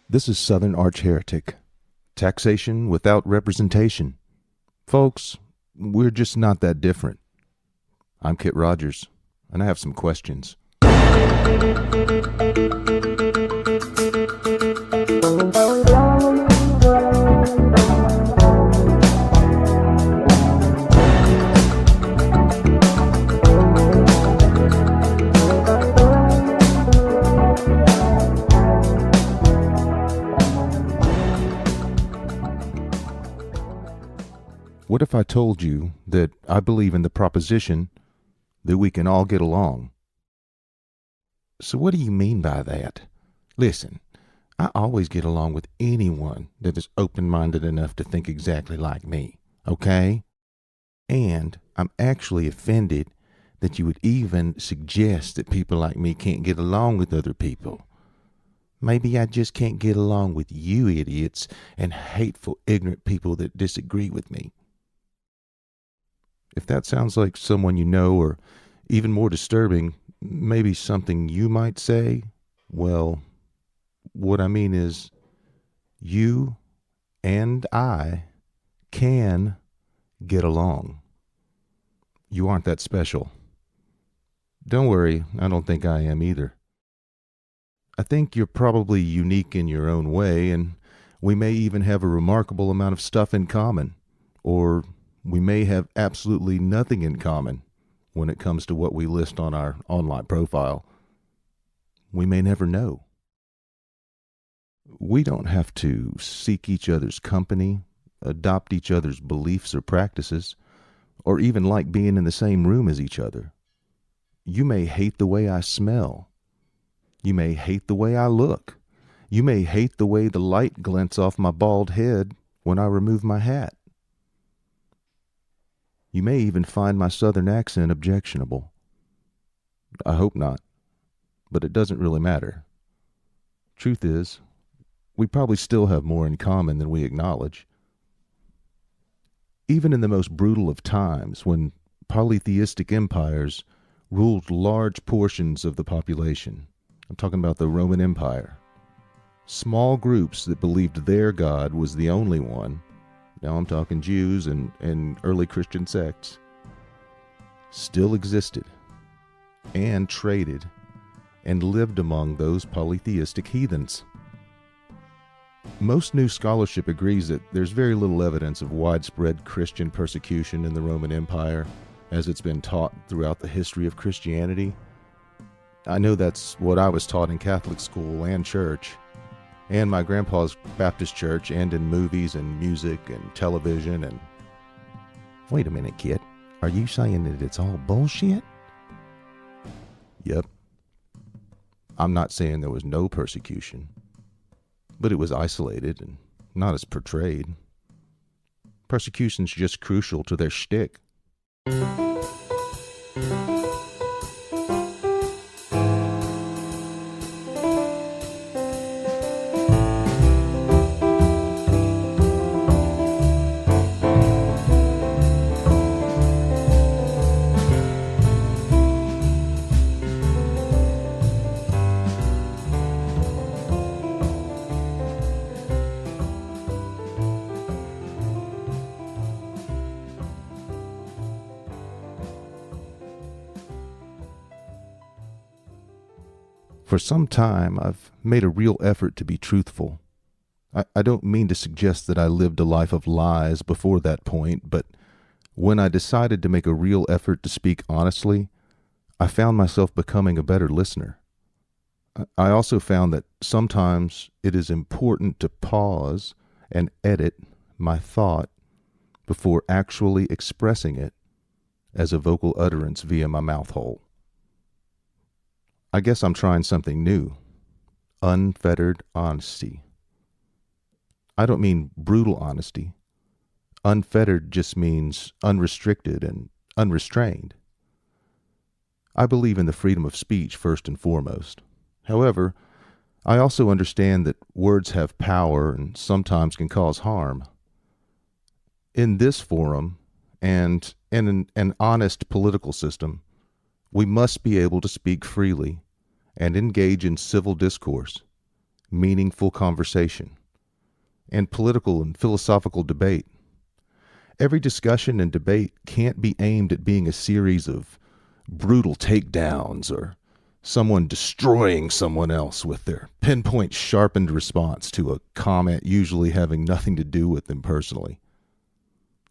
This is Southern Arch Heretic. Taxation without representation. Folks, we're just not that different. I'm Kit Rogers, and I have some questions. What if I told you that I believe in the proposition that we can all get along? So what do you mean by that? Listen, I always get along with anyone that is open-minded enough to think exactly like me, okay? And I'm actually offended that you would even suggest that people like me can't get along with other people. Maybe I just can't get along with you idiots and hateful, ignorant people that disagree with me. If that sounds like someone you know, or even more disturbing, maybe something you might say, well, what I mean is you and I can get along. You aren't that special. Don't worry, I don't think I am either. I think you're probably unique in your own way, and we may even have a remarkable amount of stuff in common, or we may have absolutely nothing in common when it comes to what we list on our online profile. We may never know. We don't have to seek each other's company, adopt each other's beliefs or practices, or even like being in the same room as each other. You may hate the way I smell. You may hate the way I look. You may hate the way the light glints off my bald head when I remove my hat. You may even find my southern accent objectionable. I hope not, but it doesn't really matter. Truth is, we probably still have more in common than we acknowledge. Even in the most brutal of times, when polytheistic empires ruled large portions of the population, I'm talking about the Roman Empire, small groups that believed their God was the only one, now I'm talking Jews and early Christian sects, still existed and traded and lived among those polytheistic heathens. Most new scholarship agrees that there's very little evidence of widespread Christian persecution in the Roman Empire as it's been taught throughout the history of Christianity. I know that's what I was taught in Catholic school and church, and my grandpa's Baptist church, and in movies and music and television. And wait a minute, kid, are you saying that it's all bullshit? Yep. I'm not saying there was no persecution, but it was isolated and not as portrayed. Persecution's just crucial to their shtick. For some time, I've made a real effort to be truthful. I don't mean to suggest that I lived a life of lies before that point, but when I decided to make a real effort to speak honestly, I found myself becoming a better listener. I also found that sometimes it is important to pause and edit my thought before actually expressing it as a vocal utterance via my mouth hole. I guess I'm trying something new. Unfettered honesty. I don't mean brutal honesty. Unfettered just means unrestricted and unrestrained. I believe in the freedom of speech first and foremost. However, I also understand that words have power and sometimes can cause harm. In this forum, and in an honest political system, we must be able to speak freely and engage in civil discourse, meaningful conversation, and political and philosophical debate. Every discussion and debate can't be aimed at being a series of brutal takedowns or someone destroying someone else with their pinpoint sharpened response to a comment usually having nothing to do with them personally.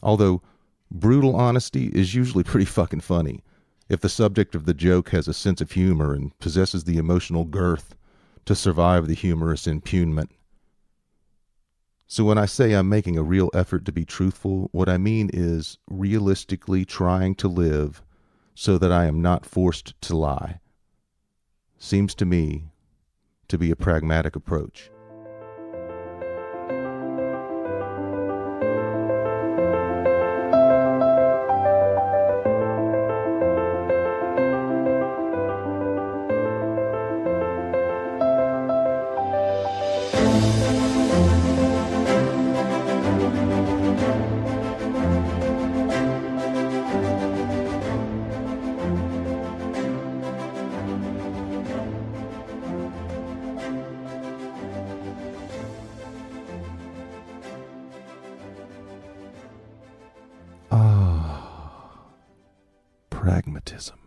Although brutal honesty is usually pretty fucking funny if the subject of the joke has a sense of humor and possesses the emotional girth to survive the humorous impugnment. So when I say I'm making a real effort to be truthful, what I mean is realistically trying to live so that I am not forced to lie. Seems to me to be a pragmatic approach. Pragmatism.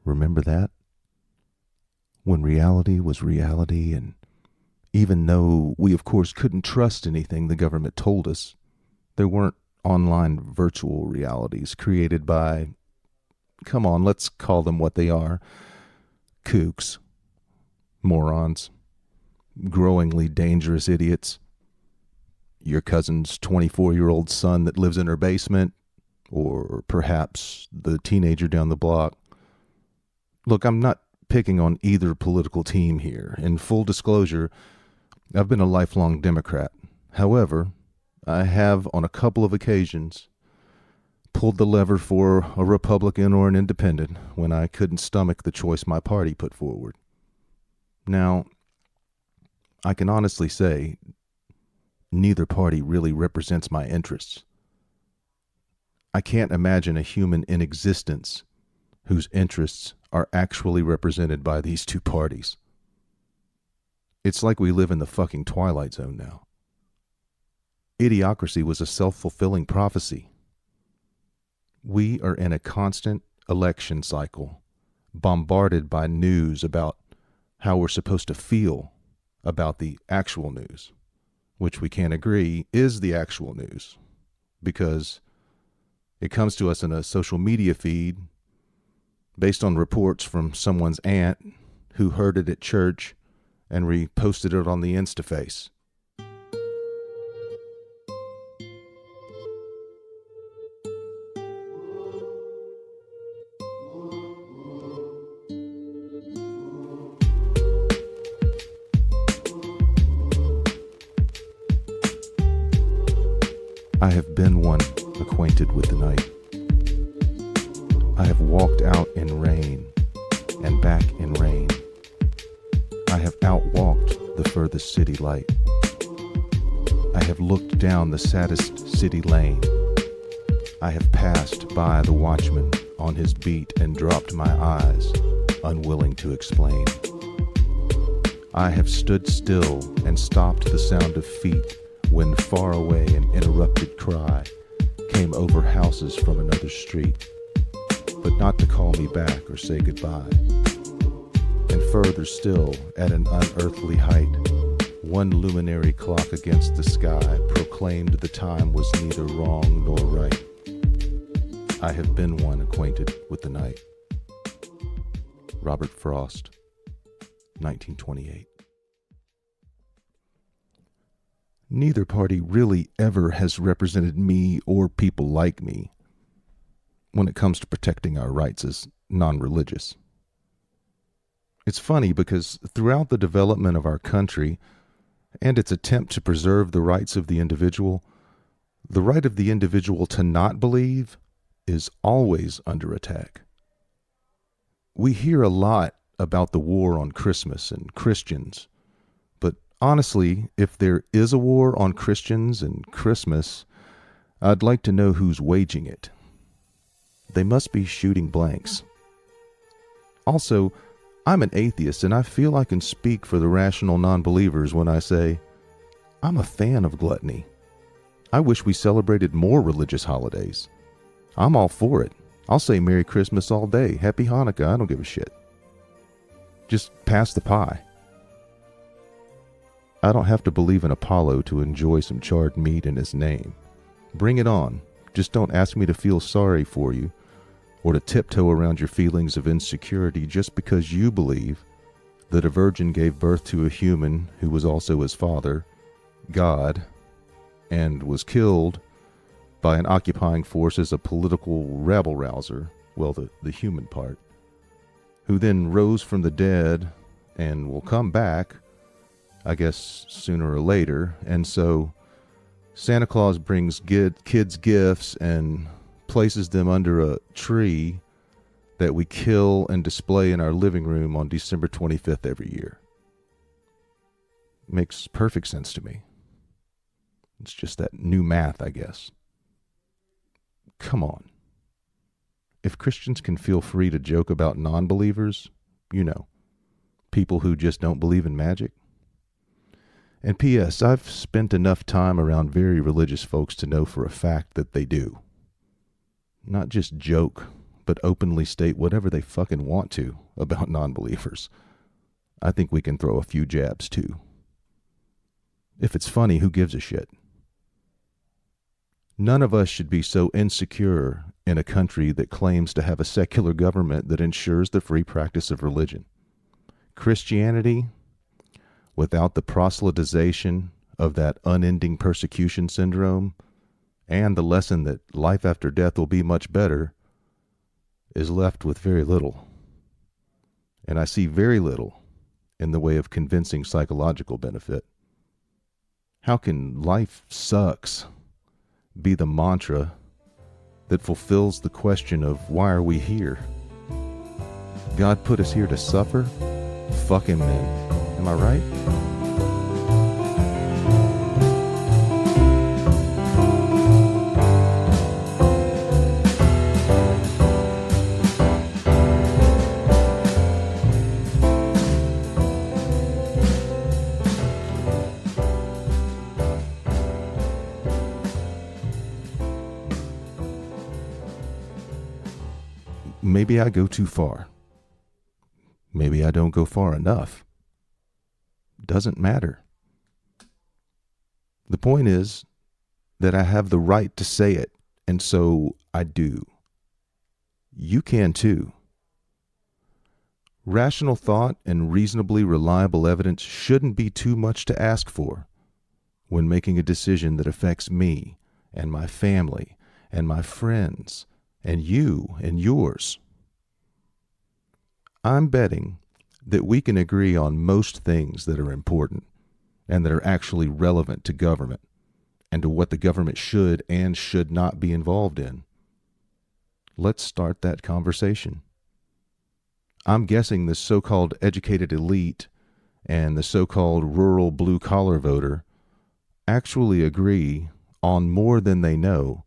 Remember that? When reality was reality, and even though we of course couldn't trust anything the government told us, there weren't online virtual realities created by, come on, let's call them what they are, kooks, morons, growingly dangerous idiots, your cousin's 24-year-old son that lives in her basement, or perhaps the teenager down the block. Look, I'm not picking on either political team here. In full disclosure, I've been a lifelong Democrat. However, I have on a couple of occasions pulled the lever for a Republican or an independent when I couldn't stomach the choice my party put forward. Now, I can honestly say neither party really represents my interests. I can't imagine a human in existence whose interests are actually represented by these two parties. It's like we live in the fucking Twilight Zone now. Idiocracy was a self-fulfilling prophecy. We are in a constant election cycle, bombarded by news about how we're supposed to feel about the actual news, which we can't agree is the actual news, because it comes to us in a social media feed based on reports from someone's aunt who heard it at church and reposted it on the Instaface. I have been one acquainted with the night. I have walked out in rain and back in rain. I have outwalked the furthest city light. I have looked down the saddest city lane. I have passed by the watchman on his beat and dropped my eyes, unwilling to explain. I have stood still and stopped the sound of feet when far away an interrupted cry came over houses from another street, but not to call me back or say goodbye. And further still, at an unearthly height, one luminary clock against the sky proclaimed the time was neither wrong nor right. I have been one acquainted with the night. Robert Frost, 1928. Neither party really ever has represented me or people like me when it comes to protecting our rights as non-religious. It's funny because throughout the development of our country and its attempt to preserve the rights of the individual, the right of the individual to not believe is always under attack. We hear a lot about the war on Christmas and Christians, but honestly, if there is a war on Christians and Christmas, I'd like to know who's waging it. They must be shooting blanks. Also, I'm an atheist, and I feel I can speak for the rational non-believers when I say I'm a fan of gluttony. I wish we celebrated more religious holidays. I'm all for it. I'll say Merry Christmas all day. Happy Hanukkah. I don't give a shit. Just pass the pie. I don't have to believe in Apollo to enjoy some charred meat in his name. Bring it on. Just don't ask me to feel sorry for you or to tiptoe around your feelings of insecurity just because you believe that a virgin gave birth to a human who was also his father, God, and was killed by an occupying force as a political rabble-rouser, well, the human part, who then rose from the dead and will come back, I guess, sooner or later. And so Santa Claus brings kids gifts and places them under a tree that we kill and display in our living room on December 25th every year. Makes perfect sense to me. It's just that new math, I guess. Come on. If Christians can feel free to joke about non-believers, people who just don't believe in magic. And P.S., I've spent enough time around very religious folks to know for a fact that they do. Not just joke, but openly state whatever they fucking want to about non-believers. I think we can throw a few jabs too. If it's funny, who gives a shit? None of us should be so insecure in a country that claims to have a secular government that ensures the free practice of religion. Christianity, without the proselytization of that unending persecution syndrome and the lesson that life after death will be much better, is left with very little. And I see very little in the way of convincing psychological benefit. How can life sucks be the mantra that fulfills the question of why are we here? God put us here to suffer? Fuck him then. Am I right? Maybe I go too far. Maybe I don't go far enough. Doesn't matter. The point is that I have the right to say it, and so I do. You can too. Rational thought and reasonably reliable evidence shouldn't be too much to ask for when making a decision that affects me and my family and my friends and you and yours. I'm betting that we can agree on most things that are important and that are actually relevant to government and to what the government should and should not be involved in. Let's start that conversation. I'm guessing the so-called educated elite and the so-called rural blue-collar voter actually agree on more than they know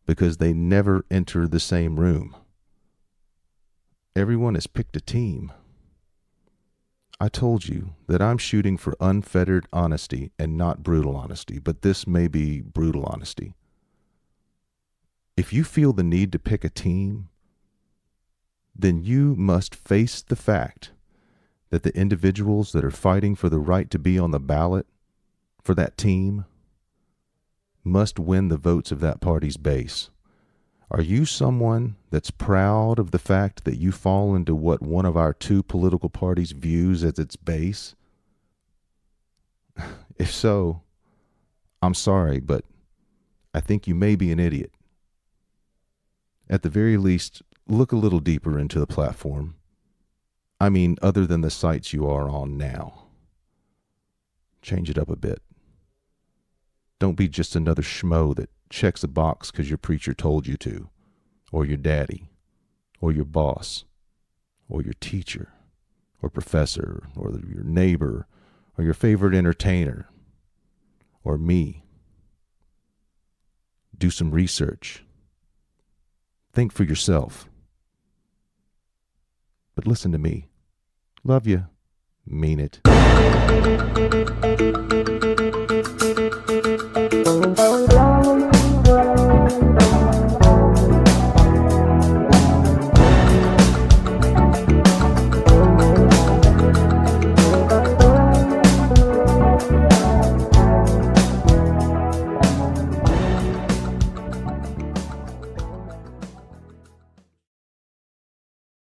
because they never enter the same room. Everyone has picked a team. I told you that I'm shooting for unfettered honesty and not brutal honesty, but this may be brutal honesty. If you feel the need to pick a team, then you must face the fact that the individuals that are fighting for the right to be on the ballot for that team must win the votes of that party's base. Are you someone that's proud of the fact that you fall into what one of our two political parties views as its base? If so, I'm sorry, but I think you may be an idiot. At the very least, look a little deeper into the platform. I mean, other than the sites you are on now. Change it up a bit. Don't be just another schmo that checks a box because your preacher told you to, or your daddy, or your boss, or your teacher, or professor, or your neighbor, or your favorite entertainer, or me. Do some research. Think for yourself. But listen to me. Love you. Mean it.